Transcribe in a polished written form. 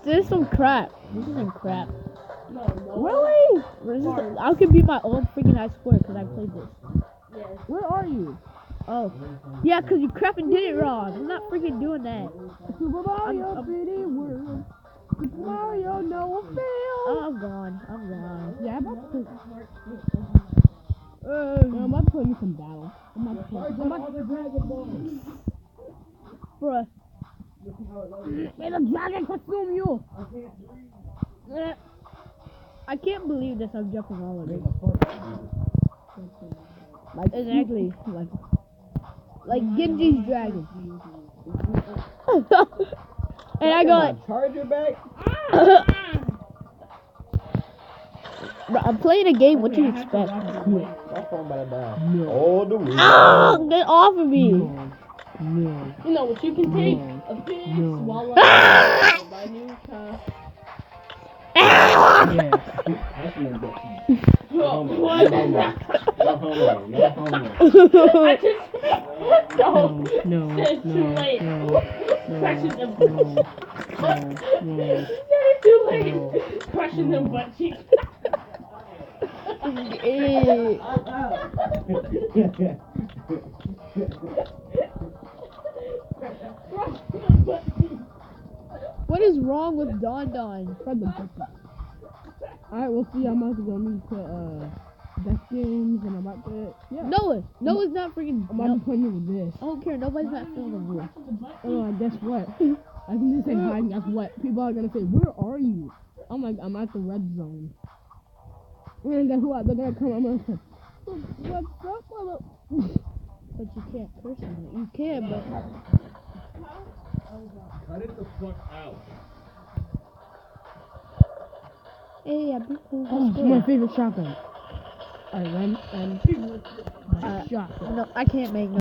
This is some crap. This is some crap. Really? I could be my own freaking high score because I played this. Where are you? Oh. Yeah, because you crap and did it wrong. I'm not freaking doing that. Super Mario 3D World. Super Mario, no fail. Oh, I'm gone. Yeah, I'm about to play me some battle. I'm about to Bruh. May the dragon consume you! I can't believe this. I'm jumping all of it. Exactly. Like Genji's dragon. And I got. Charger back? Bro, I'm playing a game. What do you expect? My phone about to die. All the way. Oh, get off of me! No. You know what you can take? A big swallow. Buy new car. Yeah. What? No. It's too late. Crushing them. No. It's too late. Crushing them butt cheeks. What is wrong with Don? Alright, we'll see. I'm also gonna need to best games and I'm about to Noah's not freaking. I'm about to put you with this. I don't care. Nobody's not filming you. Oh, guess what? I can just say hi and guess what? People are gonna say, where are you? I'm like, I'm at the red zone. And guess what? They're gonna come. I'm gonna say, what's up, mother? But you can't curse on it. You can, but. Cut it the fuck out. Hey, I'm My favorite shotgun. Alright, run and shotgun. No, I can't make no.